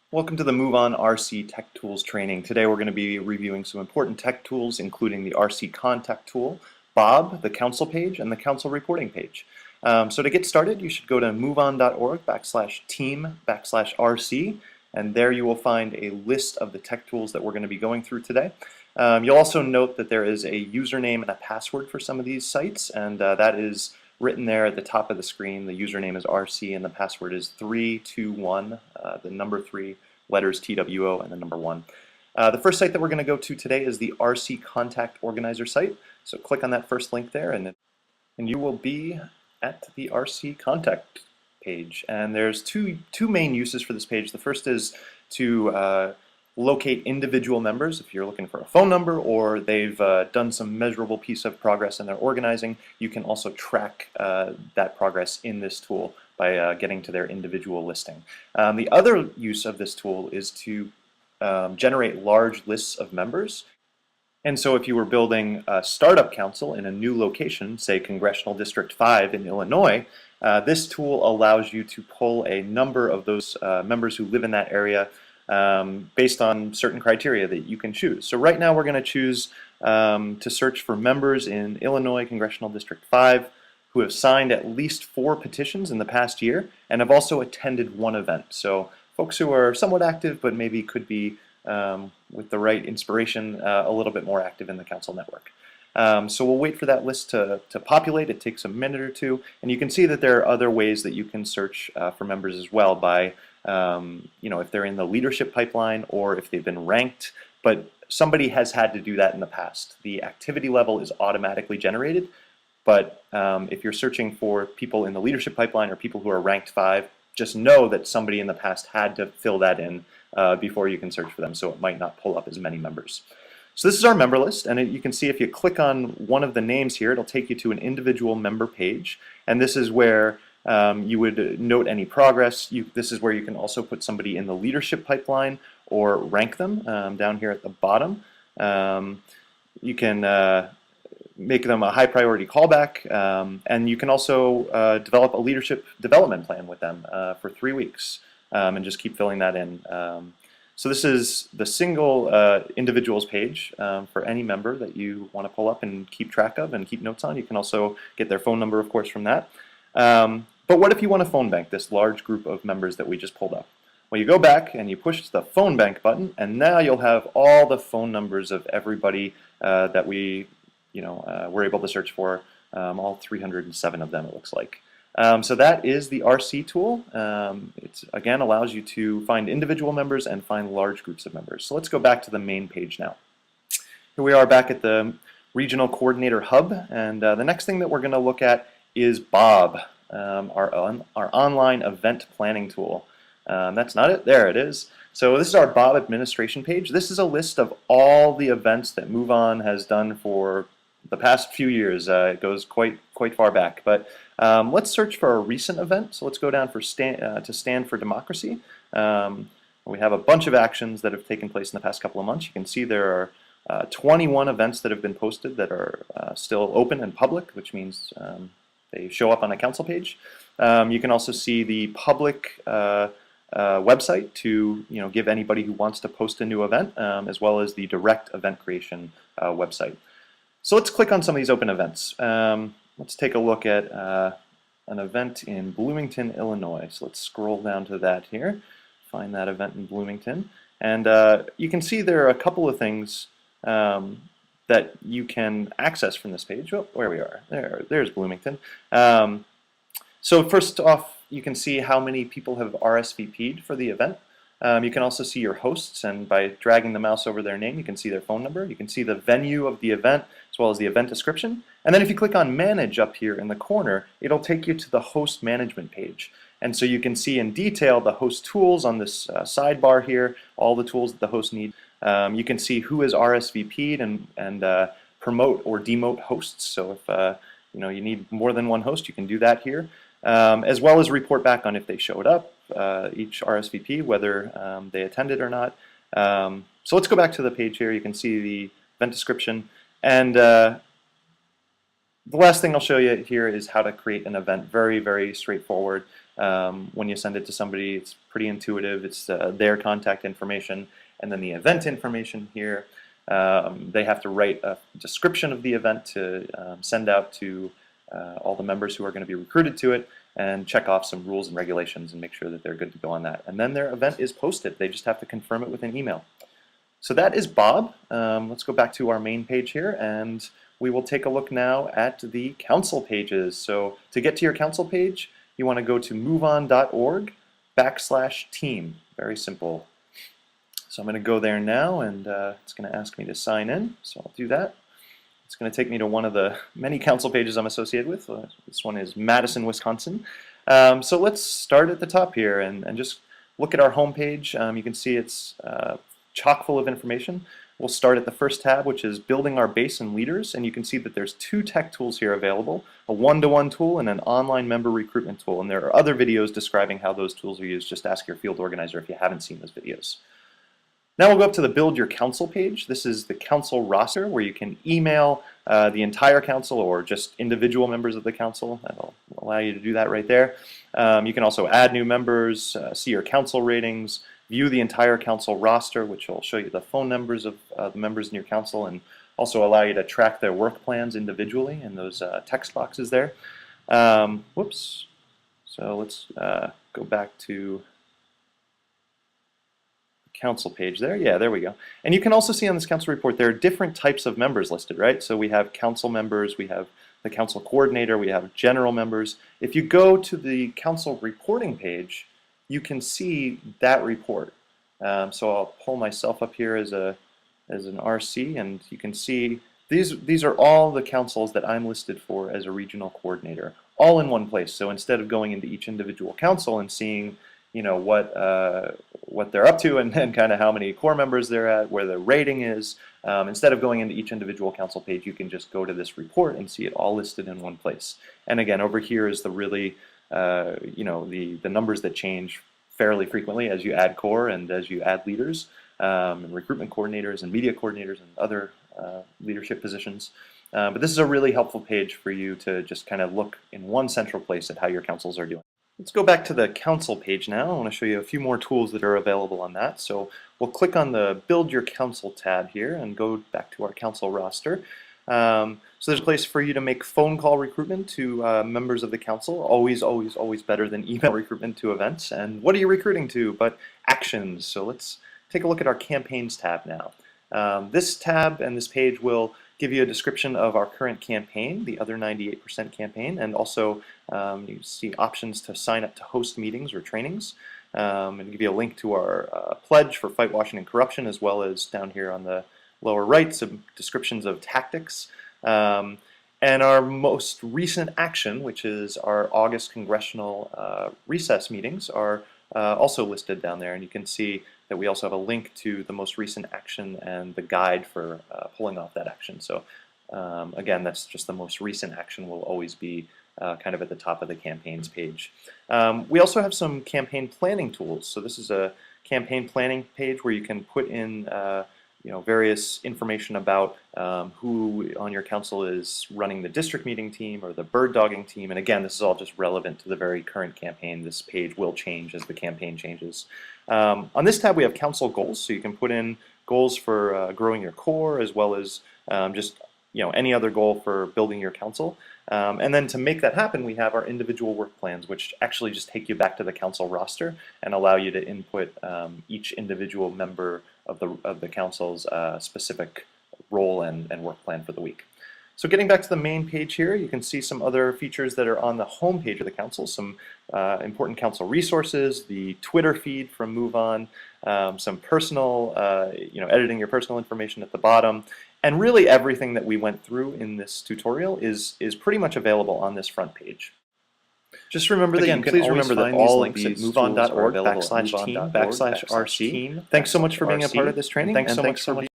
Welcome to the MoveOn RC Tech Tools training. Today we're going to be reviewing some important tech tools, including the RC Contact tool, Bob, the council page, and the council reporting page. So to get started, you should go to moveon.org/team/RC, and there you will find a list of the tech tools that we're going to be going through today. You'll also note that there is a username and a password for some of these sites, and that is written there at the top of the screen. The username is RC and the password is 321, the number 3, letters TWO, and the number 1. The first site that we're going to go to today is the RC Contact Organizer site. So click on that first link there and you will be at the RC Contact page. And there's two main uses for this page. The first is to locate individual members. If you're looking for a phone number or they've done some measurable piece of progress in their organizing, you can also track that progress in this tool by getting to their individual listing. The other use of this tool is to generate large lists of members. And so if you were building a startup council in a new location, say Congressional District 5 in Illinois, this tool allows you to pull a number of those members who live in that area based on certain criteria that you can choose. So right now we're going to choose to search for members in Illinois Congressional District 5 who have signed at least 4 petitions in the past year and have also attended 1 event. So folks who are somewhat active but maybe could be, with the right inspiration, a little bit more active in the council network. So we'll wait for that list to populate. It takes a minute or two, and you can see that there are other ways that you can search for members as well by if they're in the leadership pipeline or if they've been ranked, but somebody has had to do that in the past. The activity level is automatically generated, but if you're searching for people in the leadership pipeline or people who are ranked 5, just know that somebody in the past had to fill that in before you can search for them, so it might not pull up as many members. So this is our member list, and you can see if you click on one of the names here, it'll take you to an individual member page, and this is where you would note any progress. This is where you can also put somebody in the leadership pipeline or rank them down here at the bottom. You can make them a high priority callback, and you can also develop a leadership development plan with them for 3 weeks and just keep filling that in. So this is the single individuals page for any member that you want to pull up and keep track of and keep notes on. You can also get their phone number, of course, from that. But what if you want to phone bank this large group of members that we just pulled up? Well, you go back and you push the phone bank button, and now you'll have all the phone numbers of everybody that we were able to search for, all 307 of them, it looks like. So that is the RC tool. It again allows you to find individual members and find large groups of members. So let's go back to the main page now. Here we are back at the Regional Coordinator Hub, and the next thing that we're going to look at is Bob, our online event planning tool. That's not it. There it is. So this is our Bob administration page. This is a list of all the events that MoveOn has done for the past few years. It goes quite far back. But let's search for a recent event. So let's go down for to Stand for Democracy. We have a bunch of actions that have taken place in the past couple of months. You can see there are 21 events that have been posted that are still open and public, which means they show up on a council page. You can also see the public website to give anybody who wants to post a new event, as well as the direct event creation website. So let's click on some of these open events. Let's take a look at an event in Bloomington, Illinois. So let's scroll down to that here, find that event in Bloomington, and you can see there are a couple of things that you can access from this page. Oh, where we are. There's Bloomington. So first off, you can see how many people have RSVP'd for the event. You can also see your hosts, and by dragging the mouse over their name, you can see their phone number. You can see the venue of the event, as well as the event description. And then if you click on Manage up here in the corner, it'll take you to the host management page. And so you can see in detail the host tools on this sidebar here, all the tools that the host needs. You can see who is RSVP'd and promote or demote hosts. So if you need more than one host, you can do that here, as well as report back on if they showed up, each RSVP, whether they attended or not. So let's go back to the page here. You can see the event description, and the last thing I'll show you here is how to create an event. Very, very straightforward. When you send it to somebody, it's pretty intuitive. It's their contact information, and then the event information here. They have to write a description of the event to send out to all the members who are going to be recruited to it, and check off some rules and regulations and make sure that they're good to go on that. And then their event is posted. They just have to confirm it with an email. So that is Bob. Let's go back to our main page here, and we will take a look now at the council pages. So to get to your council page, you want to go to moveon.org/team. Very simple. So I'm going to go there now, and it's going to ask me to sign in, so I'll do that. It's going to take me to one of the many council pages I'm associated with. This one is Madison, Wisconsin. So let's start at the top here and just look at our home page. You can see it's chock full of information. We'll start at the first tab, which is Building Our Base and Leaders, and you can see that there's 2 tech tools here available, a one-to-one tool and an online member recruitment tool, and there are other videos describing how those tools are used. Just ask your field organizer if you haven't seen those videos. Now we'll go up to the Build Your Council page. This is the council roster where you can email the entire council or just individual members of the council. That'll allow you to do that right there. You can also add new members, see your council ratings, view the entire council roster, which will show you the phone numbers of the members in your council, and also allow you to track their work plans individually in those text boxes there. Whoops. So let's go back to council page there. Yeah, there we go. And you can also see on this council report there are different types of members listed, right? So we have council members, we have the council coordinator, we have general members. If you go to the council reporting page, you can see that report. So I'll pull myself up here as an RC, and you can see these are all the councils that I'm listed for as a regional coordinator, all in one place. So instead of going into each individual council and seeing what they're up to and kind of how many core members they're at, where the rating is. Instead of going into each individual council page, you can just go to this report and see it all listed in one place. And again, over here is the really, the numbers that change fairly frequently as you add core and as you add leaders, and recruitment coordinators and media coordinators and other leadership positions. But this is a really helpful page for you to just kind of look in one central place at how your councils are doing. Let's go back to the council page now. I want to show you a few more tools that are available on that. So we'll click on the Build Your Council tab here and go back to our council roster. So there's a place for you to make phone call recruitment to members of the council. Always, always, always better than email recruitment to events. And what are you recruiting to but actions? So let's take a look at our campaigns tab now. This tab and this page will give you a description of our current campaign, the Other 98% campaign, and also you see options to sign up to host meetings or trainings, and give you a link to our pledge for fight washing and corruption, as well as down here on the lower right some descriptions of tactics. And our most recent action, which is our August congressional recess meetings, are also listed down there, and you can see that we also have a link to the most recent action and the guide for pulling off that action. So again, that's just the most recent action will always be kind of at the top of the campaigns page. We also have some campaign planning tools. So this is a campaign planning page where you can put in various information about who on your council is running the district meeting team or the bird dogging team. And again, this is all just relevant to the very current campaign. This page will change as the campaign changes. On this tab, we have council goals, so you can put in goals for growing your core, as well as just any other goal for building your council. And then to make that happen, we have our individual work plans, which actually just take you back to the council roster and allow you to input each individual member of the council's specific role and work plan for the week. So getting back to the main page here, you can see some other features that are on the home page of the council, some important council resources, the Twitter feed from MoveOn, some personal, editing your personal information at the bottom, and really everything that we went through in this tutorial is pretty much available on this front page. Just remember that please remember that all links at moveon.org/team/RC. Thanks so much for being a part of this training, and thanks so much for